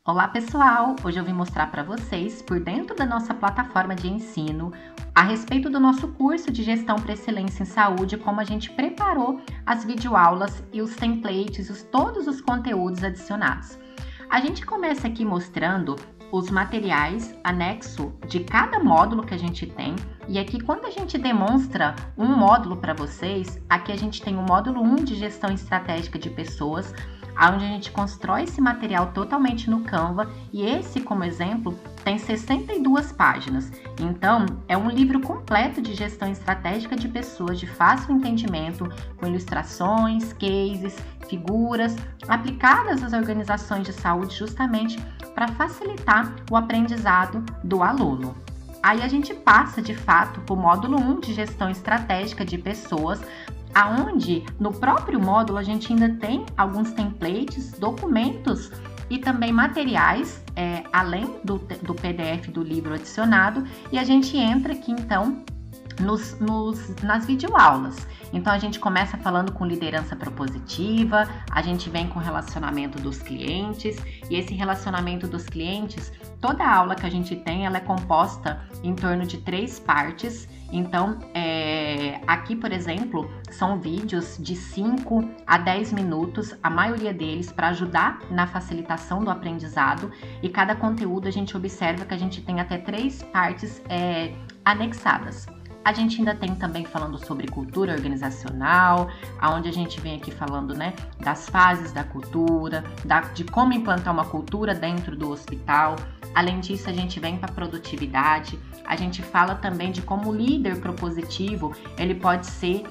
Olá pessoal, hoje eu vim mostrar para vocês, por dentro da nossa plataforma de ensino, a respeito do nosso curso de Gestão para Excelência em Saúde, como a gente preparou as videoaulas e os templates, todos os conteúdos adicionados. A gente começa aqui mostrando os materiais anexo de cada módulo que a gente tem, e aqui quando a gente demonstra um módulo para vocês, aqui a gente tem o módulo 1 de Gestão Estratégica de Pessoas, onde a gente constrói esse material totalmente no Canva, e esse, como exemplo, tem 62 páginas. Então, é um livro completo de gestão estratégica de pessoas de fácil entendimento, com ilustrações, cases, figuras, aplicadas às organizações de saúde justamente para facilitar o aprendizado do aluno. Aí a gente passa, de fato, para o módulo 1 de gestão estratégica de pessoas, aonde no próprio módulo a gente ainda tem alguns templates, documentos e também materiais, além do PDF do livro adicionado, e a gente entra aqui então nas videoaulas. Então a gente começa falando com liderança propositiva, a gente vem com relacionamento dos clientes, e esse relacionamento dos clientes, toda a aula que a gente tem, ela é composta em torno de 3 partes. Então, aqui, por exemplo, são vídeos de 5 a 10 minutos, a maioria deles para ajudar na facilitação do aprendizado, e cada conteúdo a gente observa que a gente tem até 3 partes anexadas. A gente ainda tem também falando sobre cultura organizacional, onde a gente vem aqui falando, das fases da cultura, de como implantar uma cultura dentro do hospital. Além disso, a gente vem para a produtividade, a gente fala também de como o líder propositivo, ele pode ser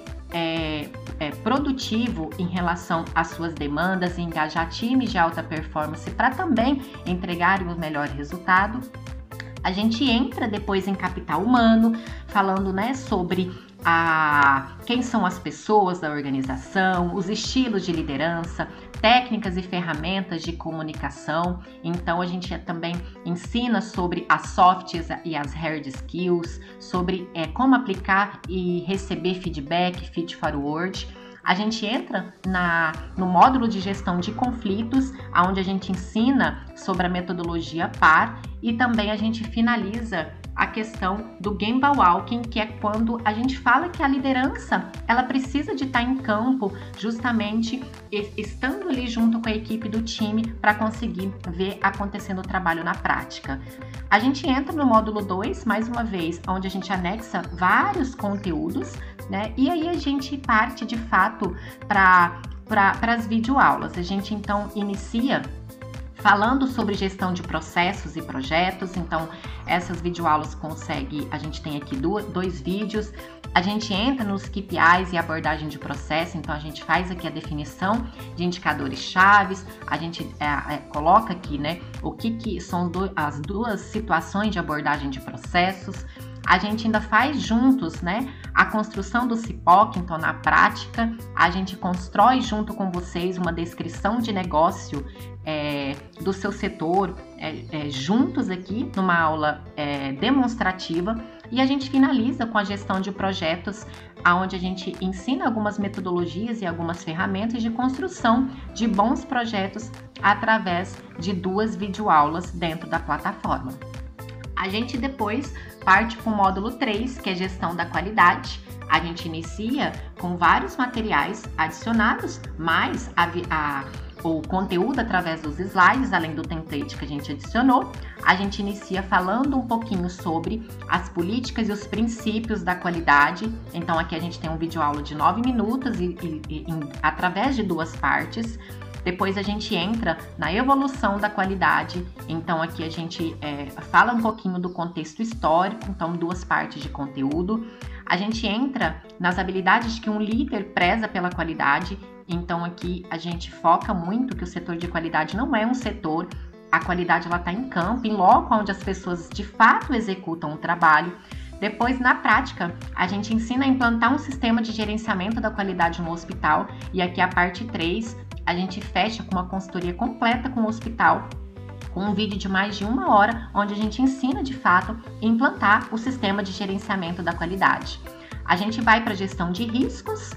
produtivo em relação às suas demandas e engajar times de alta performance para também entregarem o melhor resultado. A gente entra depois em capital humano, falando sobre quem são as pessoas da organização, os estilos de liderança, técnicas e ferramentas de comunicação. Então, a gente também ensina sobre as soft e as hard skills, sobre como aplicar e receber feedback, feed forward. A gente entra no módulo de gestão de conflitos, onde a gente ensina sobre a metodologia PAR, e também a gente finaliza a questão do Gemba Walking, que é quando a gente fala que a liderança ela precisa de estar em campo, justamente estando ali junto com a equipe do time para conseguir ver acontecendo o trabalho na prática. A gente entra no módulo 2, mais uma vez, onde a gente anexa vários conteúdos, e aí a gente parte de fato para as videoaulas. A gente então inicia falando sobre gestão de processos e projetos. Então, essas videoaulas a gente tem aqui 2 vídeos. A gente entra nos KPIs e abordagem de processo, então a gente faz aqui a definição de indicadores chaves, a gente coloca aqui, o que são as 2 situações de abordagem de processos. A gente ainda faz juntos, a construção do CIPOC. Então, na prática, a gente constrói junto com vocês uma descrição de negócio do seu setor, juntos aqui numa aula demonstrativa, e a gente finaliza com a gestão de projetos, onde a gente ensina algumas metodologias e algumas ferramentas de construção de bons projetos através de 2 videoaulas dentro da plataforma. A gente depois parte para o módulo 3, que é gestão da qualidade. A gente inicia com vários materiais adicionados, mais o conteúdo através dos slides, além do template que a gente adicionou. A gente inicia falando um pouquinho sobre as políticas e os princípios da qualidade. Então aqui a gente tem um videoaula de 9 minutos através de 2 partes. Depois a gente entra na evolução da qualidade, então aqui a gente fala um pouquinho do contexto histórico, então 2 partes de conteúdo. A gente entra nas habilidades que um líder preza pela qualidade, então aqui a gente foca muito que o setor de qualidade não é um setor, a qualidade ela está em campo, em loco onde as pessoas de fato executam o trabalho. Depois, na prática, a gente ensina a implantar um sistema de gerenciamento da qualidade no hospital, e aqui a parte 3, a gente fecha com uma consultoria completa com o hospital, com um vídeo de mais de 1 hora, onde a gente ensina de fato a implantar o sistema de gerenciamento da qualidade. A gente vai para a gestão de riscos,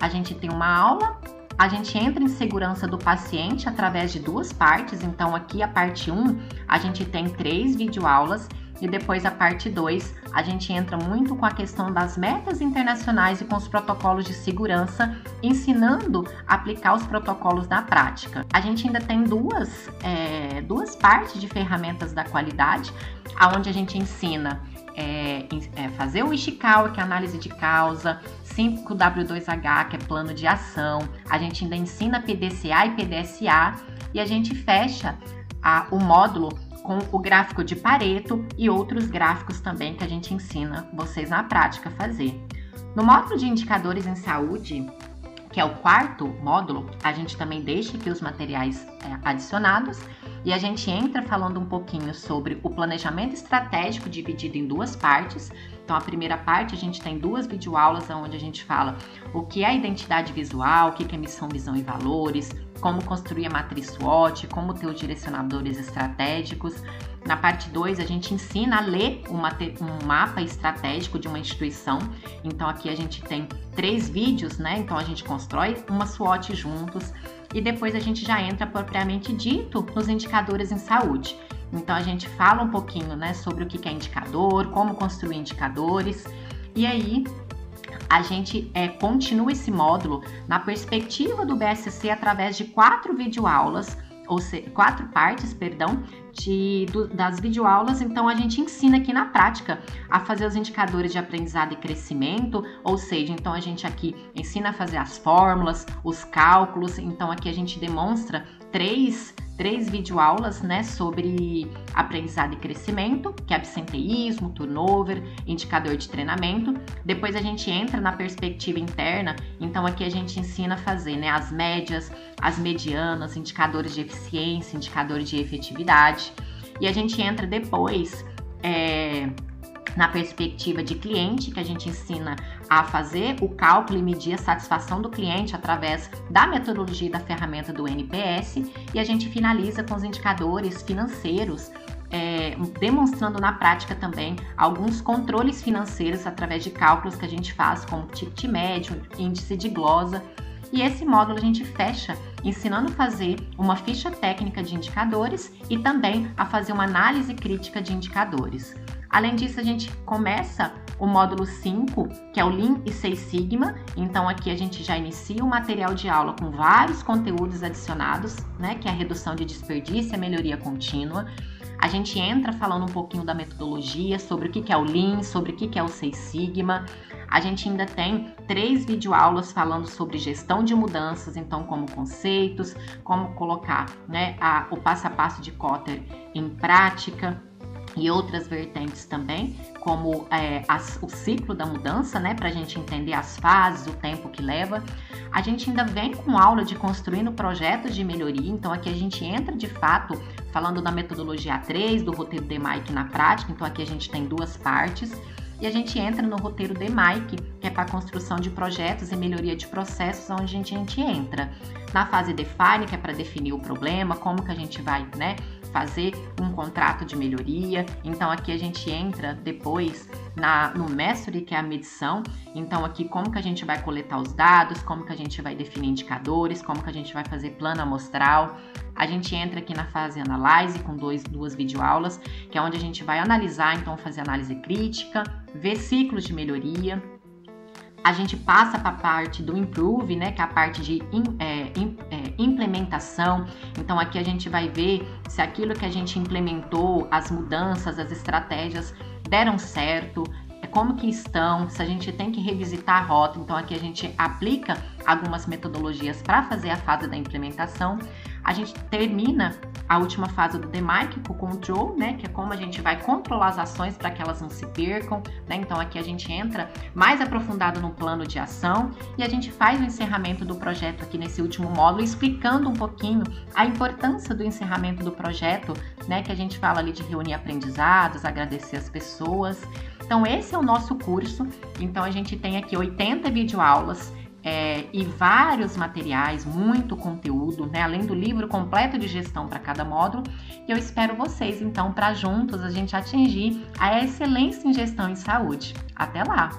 a gente tem uma aula a gente entra em segurança do paciente através de duas partes. Então, aqui a parte 1, a gente tem 3 videoaulas e depois a parte 2, a gente entra muito com a questão das metas internacionais e com os protocolos de segurança, ensinando a aplicar os protocolos na prática. A gente ainda tem duas partes de ferramentas da qualidade, onde a gente ensina fazer o Ishikawa, que é análise de causa, 5W2H, que é plano de ação. A gente ainda ensina PDCA e PDSA e a gente fecha o módulo com o gráfico de Pareto e outros gráficos também que a gente ensina vocês na prática a fazer. No módulo de indicadores em saúde, que é o 4º módulo, a gente também deixa aqui os materiais adicionados e a gente entra falando um pouquinho sobre o planejamento estratégico dividido em 2 partes. Então, a primeira parte, a gente tem 2 videoaulas onde a gente fala o que é a identidade visual, o que é missão, visão e valores, como construir a matriz SWOT, como ter os direcionadores estratégicos. Na parte 2, a gente ensina a ler um mapa estratégico de uma instituição. Então, aqui a gente tem 3 vídeos, né? Então, a gente constrói uma SWOT juntos e depois a gente já entra propriamente dito nos indicadores em saúde. Então, a gente fala um pouquinho, né, sobre o que é indicador, como construir indicadores e aí a gente continua esse módulo na perspectiva do BSC através de 4 videoaulas, ou seja, 4 partes, das videoaulas. Então, a gente ensina aqui na prática a fazer os indicadores de aprendizado e crescimento, ou seja, então a gente aqui ensina a fazer as fórmulas, os cálculos. Então, aqui a gente demonstra três videoaulas, né, sobre aprendizado e crescimento, que é absenteísmo, turnover, indicador de treinamento. Depois a gente entra na perspectiva interna, então aqui a gente ensina a fazer, né, as médias, as medianas, indicadores de eficiência, indicadores de efetividade. E a gente entra depois na perspectiva de cliente, que a gente ensina a fazer o cálculo e medir a satisfação do cliente através da metodologia e da ferramenta do NPS, e a gente finaliza com os indicadores financeiros, demonstrando na prática também alguns controles financeiros através de cálculos que a gente faz, como ticket médio, índice de glosa. E esse módulo a gente fecha ensinando a fazer uma ficha técnica de indicadores e também a fazer uma análise crítica de indicadores. Além disso, a gente começa o módulo 5, que é o Lean e Six Sigma. Então, aqui a gente já inicia o material de aula com vários conteúdos adicionados, né? Que é a redução de desperdício e a melhoria contínua. A gente entra falando um pouquinho da metodologia, sobre o que é o Lean, sobre o que é o Six Sigma. A gente ainda tem 3 videoaulas falando sobre gestão de mudanças, então como conceitos, como colocar, né, o passo a passo de Kotter em prática. E outras vertentes também, como o ciclo da mudança, né, para a gente entender as fases, o tempo que leva. A gente ainda vem com aula de construindo projetos de melhoria, então aqui a gente entra de fato falando da metodologia A3, do roteiro DMAIC na prática, então aqui a gente tem 2 partes. E a gente entra no roteiro DMAIC, que é para a construção de projetos e melhoria de processos, onde a gente entra na fase Define, que é para definir o problema, como que a gente vai, né, fazer um contrato de melhoria. Então aqui a gente entra depois no Mastery, que é a medição. Então aqui como que a gente vai coletar os dados, como que a gente vai definir indicadores, como que a gente vai fazer plano amostral. A gente entra aqui na fase Analyze com 2 videoaulas, que é onde a gente vai analisar, então fazer análise crítica, ver ciclos de melhoria. A gente passa para a parte do Improve, né, que é a parte de implementação. Então aqui a gente vai ver se aquilo que a gente implementou, as mudanças, as estratégias deram certo, como que estão, se a gente tem que revisitar a rota. Então aqui a gente aplica algumas metodologias para fazer a fase da implementação. A gente termina a última fase do DMAIC com o Control, né, que é como a gente vai controlar as ações para que elas não se percam, né? Então aqui a gente entra mais aprofundado no plano de ação e a gente faz o encerramento do projeto aqui nesse último módulo, explicando um pouquinho a importância do encerramento do projeto, né, que a gente fala ali de reunir aprendizados, agradecer as pessoas. Então esse é o nosso curso. Então a gente tem aqui 80 videoaulas, e vários materiais, muito conteúdo, né? Além do livro completo de gestão para cada módulo. E eu espero vocês, então, para juntos a gente atingir a excelência em gestão em saúde. Até lá!